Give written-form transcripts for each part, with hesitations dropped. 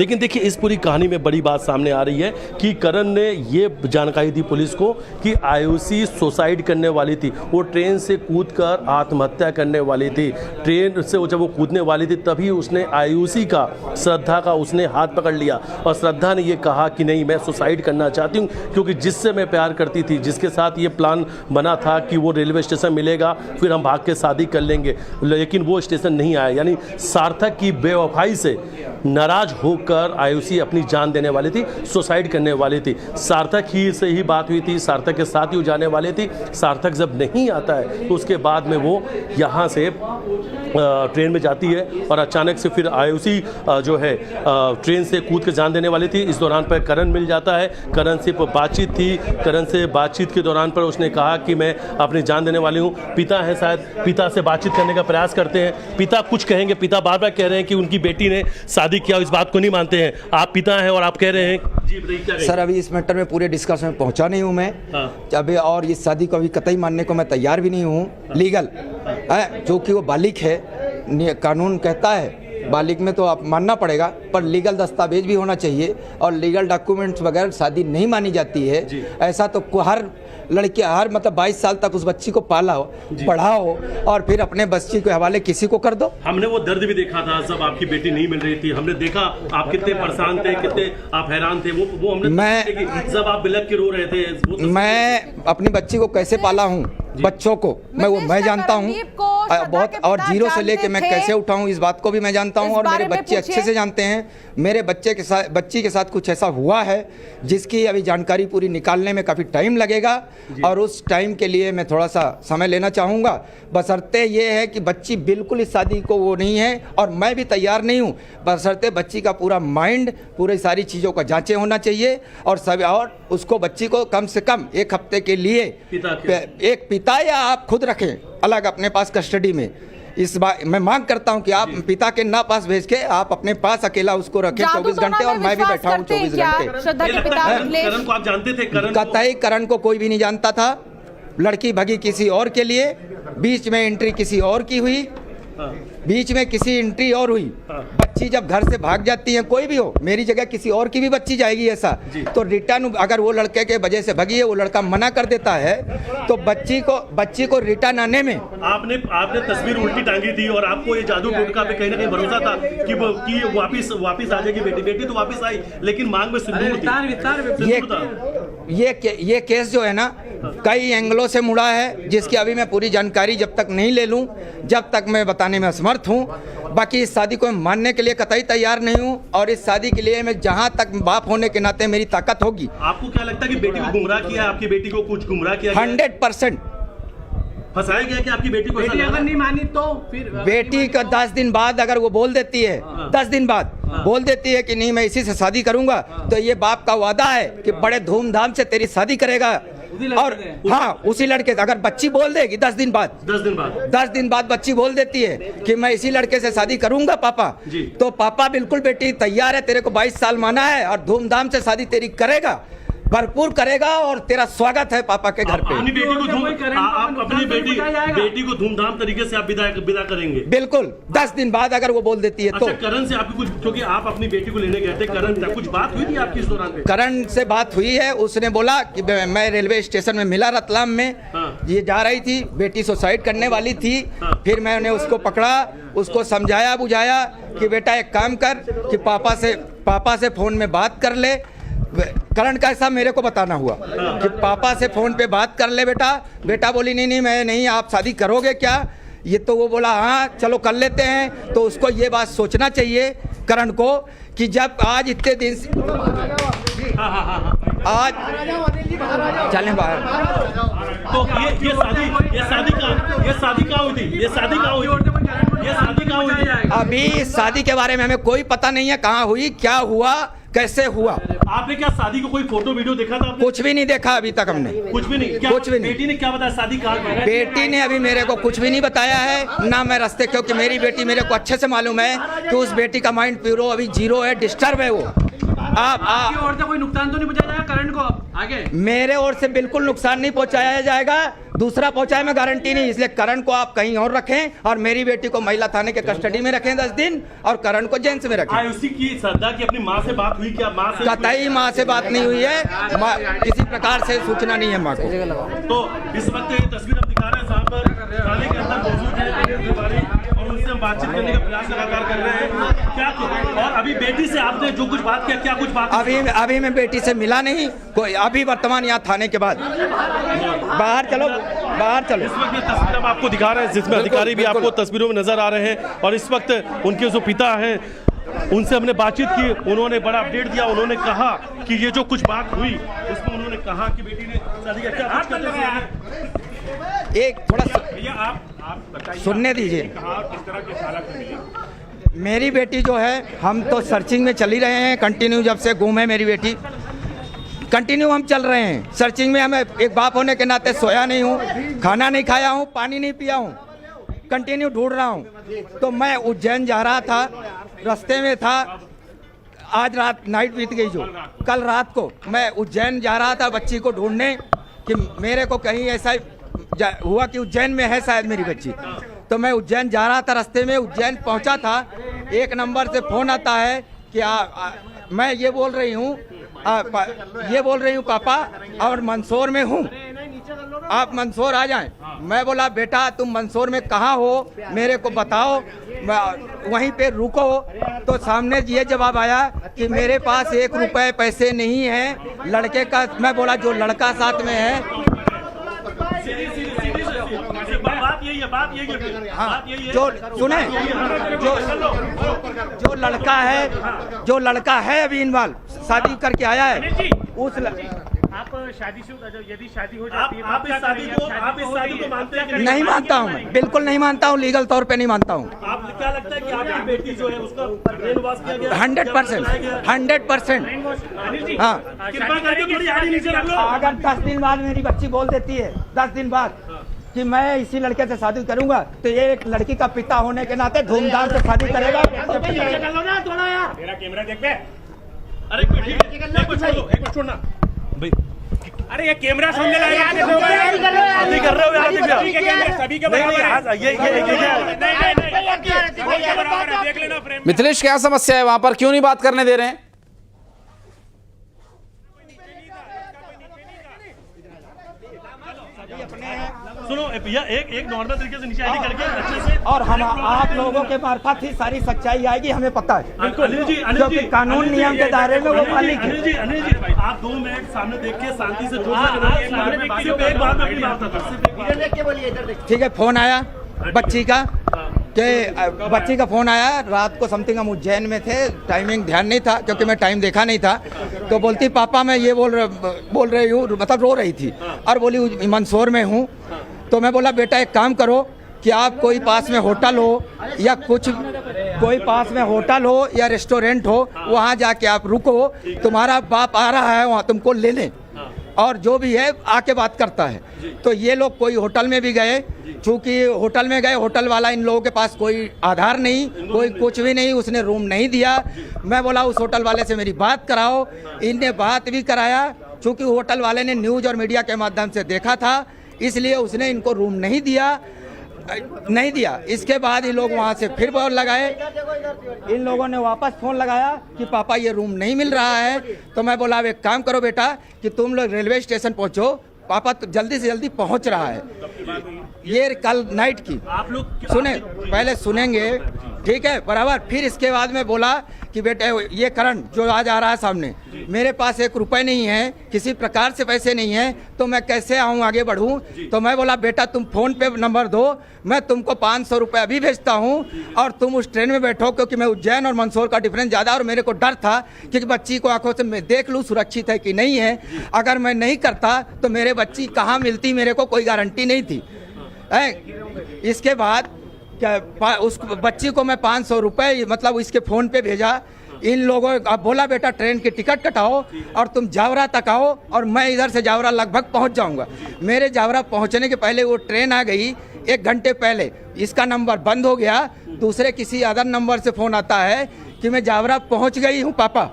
लेकिन देखिए इस पूरी कहानी में बड़ी बात सामने आ रही है कि करण ने ये जानकारी दी पुलिस को कि आयुषी सुसाइड करने वाली थी, वो ट्रेन से कूदकर आत्महत्या करने वाली थी। ट्रेन से जब वो कूदने वाली थी तभी उसने आयुषी का, श्रद्धा का उसने हाथ पकड़ लिया और श्रद्धा ने ये कहा कि नहीं मैं सुसाइड करना चाहती हूँ, क्योंकि जिससे मैं प्यार करती थी, जिसके साथ ये प्लान बना था कि वो रेलवे स्टेशन मिलेगा फिर हम भाग के शादी कर लेंगे, लेकिन वो स्टेशन नहीं आया। यानी सार्थक की बेवफाई से नाराज होकर आयुषी अपनी जान देने वाली थी, सुसाइड करने वाली थी। सार्थक ही से ही बात हुई थी, सार्थक के साथ ही वो जाने वाली थी। सार्थक जब नहीं आता है तो उसके बाद में वो यहाँ से ट्रेन में जाती है और अचानक से फिर आयुषी जो है ट्रेन से कूद के जान देने वाली थी। इस दौरान पर करण मिल जाता है, करण से बातचीत थी, करण से बातचीत के दौरान पर उसने कहा कि मैं अपनी जान देने वाली हूँ। पिता है, शायद पिता से बातचीत करने का प्रयास करते हैं, पिता कुछ कहेंगे, पिता बार बार कह रहे हैं कि उनकी बेटी ने शादी किया, इस बात को नहीं मानते हैं। आप पिता हैं और आप कह रहे हैं जी क्या सर अभी इस मैटर में पूरे डिस्कशन में पहुंचा नहीं हूं मैं। अभी और इस शादी को अभी कतई मानने को मैं तैयार भी नहीं हूं। लीगल है जो कि वो बालिग है, कानून कहता है बालिग में तो आप मानना पड़ेगा, पर लीगल दस्तावेज भी होना चाहिए और लीगल डॉक्यूमेंट्स बगैर शादी नहीं मानी जाती है। ऐसा तो हर लड़की हर मतलब 22 साल तक उस बच्ची को पाला हो, पढ़ाओ और फिर अपने बच्ची के हवाले किसी को कर दो। हमने वो दर्द भी देखा था जब आपकी बेटी नहीं मिल रही थी, हमने देखा आप कितने परेशान थे, कितने आप हैरान थे। वो हमने जब आप बिलख के रो रहे थे। मैं अपनी बच्ची को कैसे पाला हूँ, बच्चों को मैं जानता हूँ बहुत, और जीरो से लेके मैं कैसे उठाऊँ इस बात को भी मैं जानता हूँ और मेरे बच्चे अच्छे से जानते हैं। मेरे बच्ची के साथ कुछ ऐसा हुआ है जिसकी अभी जानकारी पूरी निकालने में काफ़ी टाइम लगेगा और उस टाइम के लिए मैं थोड़ा सा समय लेना चाहूँगा। बशर्ते ये है कि बच्ची बिल्कुल इस शादी को वो नहीं है और मैं भी तैयार नहीं हूँ। बशर्ते बच्ची का पूरा माइंड, पूरी सारी चीज़ों का जांचें होना चाहिए और सब, और उसको बच्ची को कम से कम 1 हफ्ते के लिए एक पिता या आप खुद रखें अलग अपने पास कस्टडी में। इस बार मैं मांग करता हूं कि आप पिता के ना पास भेज के आप अपने पास अकेला उसको रखें 24 घंटे और मैं भी बैठा हूं 24 घंटे। श्रद्धा के पिता करण को आप जानते थे? कतई करण को कोई भी नहीं जानता था। लड़की भगी किसी और के लिए, बीच में एंट्री किसी और की हुई, बीच में किसी एंट्री और हुई। बच्ची जब घर से भाग जाती है, कोई भी हो, मेरी जगह किसी और की भी बच्ची जाएगी ऐसा, तो रिटर्न अगर वो लड़के के वजह से भगी है, वो लड़का मना कर देता है तो बच्ची को रिटर्न आने में आपने तस्वीर उल्टी टांगी थी और आपको ये जादू टोटका पे कहीं ना कहीं भरोसा था कि वापिस आ जाएगी बेटी तो वापिस आई, लेकिन मांग में सिंदूर थी। ये केस जो है ना कई एंगलों से मुड़ा है, जिसकी अभी मैं पूरी जानकारी जब तक नहीं ले लूं जब तक मैं बताने में असमर्थ हूं। बाकी इस शादी को मैं मानने के लिए कतई तैयार नहीं हूं और इस शादी के लिए मैं जहां तक बाप होने के नाते मेरी ताकत होगी। आपको क्या लगता है कि बेटी को गुमराह किया, आपकी बेटी को कुछ गुमराह किया? 100% फंसाया गया कि आपकी बेटी को अगर नहीं मानी तो फिर बेटी का 10 दिन बाद अगर वो बोल देती है, 10 दिन बाद बोल देती है कि नहीं मैं इसी से शादी करूंगा, तो ये बाप का वादा है कि बड़े धूमधाम से तेरी शादी करेगा। और हाँ, उसी लड़के से अगर बच्ची बोल देगी 10 दिन बाद बच्ची बोल देती है कि मैं इसी लड़के से शादी करूंगा पापा, तो पापा बिल्कुल बेटी तैयार है, तेरे को 22 साल माना है और धूमधाम से शादी तेरी करेगा, भरपूर करेगा और तेरा स्वागत है पापा के घर पे। अपनी बेटी को धूमधाम तरीके से आप विदा करेंगे? बिल्कुल 10 दिन बाद अगर वो बोल देती है तो। करण से आपकी कुछ, क्योंकि आप अपनी बेटी को लेने गए थे, करण कुछ बात हुई थी आपकी इस दौरान पे? करण से बात हुई है, उसने बोला कि मैं रेलवे स्टेशन में मिला रतलाम में, ये जा रही थी, बेटी सुसाइड करने वाली थी। फिर मैंने उसको पकड़ा, उसको समझाया बुझाया कि बेटा एक काम कर कि पापा से फोन में बात कर ले। करण का ऐसा मेरे को बताना हुआ कि पापा से फोन पे बात कर ले बेटा बोली नहीं मैं नहीं, आप शादी करोगे क्या? ये तो वो बोला हाँ चलो कर लेते हैं। तो उसको ये बात सोचना चाहिए करण को कि जब आज इतने दिन आज चलें बाहर, तो ये शादी कहाँ हुई थी? अभी इस शादी के बारे में हमें कोई पता नहीं है, कहाँ हुई, क्या हुआ, कैसे हुआ। आपने क्या शादी को कोई फोटो वीडियो देखा था आपने? कुछ भी नहीं देखा अभी तक हमने, कुछ भी नहीं। कुछ भी नहीं। बेटी ने क्या बताया शादी कहाँ? बेटी ने अभी मेरे को कुछ भी नहीं बताया है ना मैं रास्ते, क्योंकि मेरी बेटी मेरे को अच्छे से मालूम है कि उस बेटी का माइंड प्यूरो अभी जीरो है, डिस्टर्ब है वो। आपकी ओर से कोई नुकसान तो नहीं पहुंचाया जाएगा करण को? आगे मेरे ओर से बिल्कुल नुकसान नहीं पहुंचाया जाएगा। दूसरा पहुंचाए मैं गारंटी नहीं, इसलिए करण को आप कहीं और रखें और मेरी बेटी को महिला थाने के कस्टडी में रखें 10 दिन और करण को जेंस में रखें। आयुषी की श्रद्धा की अपनी माँ से बात हुई क्या? माँ से कतई माँ से बात नहीं हुई है, किसी प्रकार से सूचना नहीं है माँ को। तो इस वक्त ये तस्वीर हम दिखा रहे हैं जहाँ पर थाने के अंदर मौजूद है और उनसे हम बातचीत करने का प्रयास लगातार कर रहे हैं। क्या और अभी बेटी से आपने जो कुछ बात किया, क्या कुछ बात? अभी मैं बेटी से मिला नहीं कोई, अभी वर्तमान यहाँ थाने के बाद। बाहर चलो, बाहर चलो। इस वक्त ये तस्वीर हम आपको दिखा रहे हैं जिसमें अधिकारी भी आपको तस्वीरों में नजर आ रहे हैं और इस वक्त उनके जो पिता हैं उनसे हमने बातचीत की, उन्होंने बड़ा अपडेट दिया। उन्होंने कहा कि ये जो कुछ बात हुई उसमें उन्होंने कहा कि बेटी ने शादी का क्या एक थोड़ा सुनने दीजिए। मेरी बेटी जो है, हम तो सर्चिंग में चल ही रहे हैं कंटिन्यू, जब से गुम है मेरी बेटी कंटिन्यू हम चल रहे हैं सर्चिंग में। हमें एक बाप होने के नाते सोया नहीं हूँ, खाना नहीं खाया हूँ, पानी नहीं पिया हूँ, कंटिन्यू ढूंढ रहा हूँ। तो मैं उज्जैन जा रहा था, रास्ते में था, आज रात नाइट बीत गई, जो कल रात को मैं उज्जैन जा रहा था बच्ची को ढूंढने कि मेरे को कहीं ऐसा हुआ कि उज्जैन में है शायद मेरी बच्ची। तो मैं उज्जैन जा रहा था, रास्ते में उज्जैन पहुंचा था, एक नंबर से फ़ोन आता है कि मैं ये बोल रही हूँ पापा और मंदसौर में हूँ, आप मंदसौर आ जाएं। मैं बोला बेटा तुम मंदसौर में कहाँ हो, मेरे को बताओ, वहीं पे रुको। तो सामने ये जवाब आया कि मेरे पास 1 रुपए पैसे नहीं है लड़के का। मैं बोला जो लड़का साथ में है, बात यही है, हाँ, जो सुने, जो लड़का है अभी इन्वॉल्व शादी करके आया है उस आप शादीशुदा, यदि शादी हो जाती है आप इस शादी को मानते हैं? नहीं मानता हूँ, बिल्कुल नहीं मानता हूँ, लीगल तौर पे नहीं मानता हूँ। आप क्या लगता है कि आपकी बेटी जो है उसका ब्रेन वॉश किया गया? 100%। हाँ, कृपा करके थोड़ी आगे नीचे रख लो। अगर 10 दिन बाद मेरी बच्ची बोल देती है, 10 दिन बाद कि मैं इसी लड़के से शादी करूंगा, तो ये एक लड़की का पिता होने के नाते धूमधाम से शादी करेगा। मेरा कैमरा देख ले। अरे एक कुछ छोड़ना भाई, अरे ये कैमरा सामने लाया कर रहे हो यार, सभी के बराबर है, देख लेना फ्रेम। मिथिलेश क्या समस्या है वहां पर, क्यों नहीं बात करने दे रहे हैं? सुनो भैया, एक नॉर्मल तरीके से नीचे आईडी करके अच्छे से, और हम आप लोगों के मार्फत ही सारी सच्चाई आएगी, हमें पता है। अनिल जी, क्योंकि कानून नियम के दायरे में वो मालिक है। अनिल जी आप 2 मिनट सामने देख के शांति से एक बात में अपनी बात कर। ठीक है, फोन आया बच्ची का कि बच्ची का फ़ोन आया रात को, समथिंग हम उज्जैन में थे, टाइमिंग ध्यान नहीं था क्योंकि मैं टाइम देखा नहीं था। तो बोलती पापा मैं ये बोल रही हूँ, मतलब रो रही थी और बोली मंदसौर में हूँ। तो मैं बोला बेटा एक काम करो कि आप कोई पास में होटल हो या कोई पास में होटल हो या रेस्टोरेंट हो, वहाँ जाके आप रुको, तुम्हारा बाप आ रहा है वहाँ तुमको लेने, और जो भी है आके बात करता है। तो ये लोग कोई होटल में भी गए, चूँकि होटल में गए, होटल वाला इन लोगों के पास कोई आधार नहीं, कोई कुछ भी नहीं, उसने रूम नहीं दिया। मैं बोला उस होटल वाले से मेरी बात कराओ, इनने बात भी कराया, चूँकि होटल वाले ने न्यूज़ और मीडिया के माध्यम से देखा था, इसलिए उसने इनको रूम नहीं दिया। इसके बाद ये लोग वहाँ से फिर फोन लगाए, इन लोगों ने वापस फ़ोन लगाया कि पापा ये रूम नहीं मिल रहा है। तो मैं बोला अब एक काम करो बेटा कि तुम लोग रेलवे स्टेशन पहुँचो, पापा तो जल्दी से जल्दी पहुँच रहा है। ये कल नाइट की आप लोग सुने, पहले सुनेंगे, ठीक है बराबर। फिर इसके बाद में बोला कि बेटे ये करण जो आज आ रहा है सामने, मेरे पास 1 रुपए नहीं है, किसी प्रकार से पैसे नहीं है, तो मैं कैसे आऊँ आगे बढ़ूँ। तो मैं बोला बेटा तुम फ़ोन पे नंबर दो, मैं तुमको 500 रुपये अभी भेजता हूँ और तुम उस ट्रेन में बैठो, क्योंकि मैं उज्जैन और मंदसौर का डिफरेंस ज़्यादा, और मेरे को डर था कि बच्ची को आंखों से मैं देख लूँ सुरक्षित है कि नहीं है। अगर मैं नहीं करता तो मेरे बच्ची कहाँ मिलती, मेरे को कोई गारंटी नहीं थी। इसके बाद क्या उस बच्ची को मैं 500 रुपये मतलब इसके फ़ोन पे भेजा। इन लोगों अब बोला बेटा ट्रेन की टिकट कटाओ और तुम जावरा तक आओ, और मैं इधर से जावरा लगभग पहुंच जाऊंगा। मेरे जावरा पहुंचने के पहले वो ट्रेन आ गई 1 घंटे पहले, इसका नंबर बंद हो गया, दूसरे किसी अदर नंबर से फ़ोन आता है कि मैं जावरा पहुंच गई हूं पापा।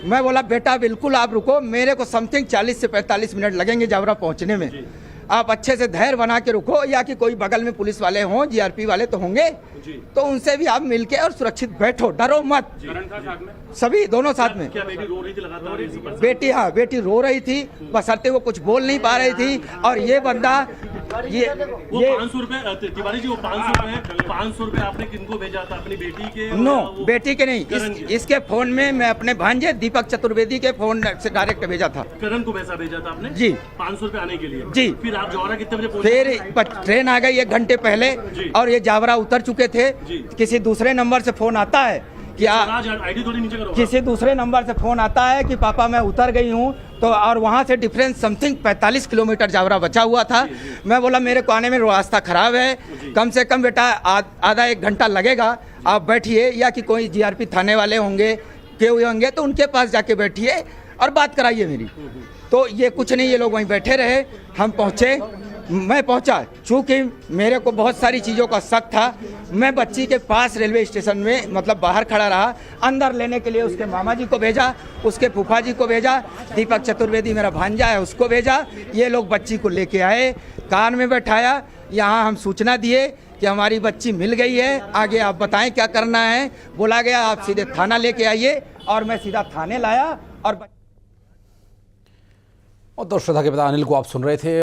मैं बोला बेटा बिल्कुल आप रुको, मेरे को समथिंग 40 से 45 मिनट लगेंगे जावरा पहुंचने में। आप अच्छे से धैर्य बना के रुको, या कि कोई बगल में पुलिस वाले हों, जीआरपी वाले तो होंगे, तो उनसे भी आप मिलके और सुरक्षित बैठो, डरो मत। सभी दोनों साथ में। क्या बेटी रो रही थी लगातार? बेटी, हाँ बेटी रो रही थी, बशर्ते वो कुछ बोल नहीं पा रही थी। और ये बंदा ये 500 रुपए, तिवारी जी वो 500 रुपए आपने किनको भेजा था? अपनी बेटी के? नो, बेटी के नहीं, इसके फोन में मैं अपने भांजे दीपक चतुर्वेदी के फोन से डायरेक्ट भेजा था। करण को पैसा भेजा था आपने? जी। 500 रुपए आने के लिए? जी। फिर आप जौहरा कितने बजे पहुंचे? फिर ट्रेन आ गई 1 घंटे पहले और ये जावरा उतर चुके थे। किसी दूसरे नंबर से फोन आता है कि आईडी थोड़ी नीचे करो। किसी दूसरे नंबर से फोन आता है कि पापा मैं उतर गई हूँ, तो और वहाँ से डिफरेंस समथिंग 45 किलोमीटर जावरा बचा हुआ था। मैं बोला मेरे को आने में रास्ता खराब है, कम से कम बेटा आधा 1 घंटा लगेगा, आप बैठिए, या कि कोई जीआरपी थाने वाले होंगे, केहू होंगे तो उनके पास जाके बैठिए और बात कराइए मेरी। तो ये कुछ नहीं, ये लोग वहीं बैठे रहे। हम पहुँचे, मैं पहुंचा, चूंकि मेरे को बहुत सारी चीज़ों का शक था, मैं बच्ची के पास रेलवे स्टेशन में मतलब बाहर खड़ा रहा। अंदर लेने के लिए उसके मामा जी को भेजा, उसके फूफा जी को भेजा, दीपक चतुर्वेदी मेरा भांजा है उसको भेजा। ये लोग बच्ची को लेके आए, कार में बैठाया, यहाँ हम सूचना दिए कि हमारी बच्ची मिल गई है, आगे आप बताएं क्या करना है। बोला गया आप सीधे थाना लेके आइए, और मैं सीधा थाने लाया। और श्रद्धा के पिता अनिल को आप सुन रहे थे।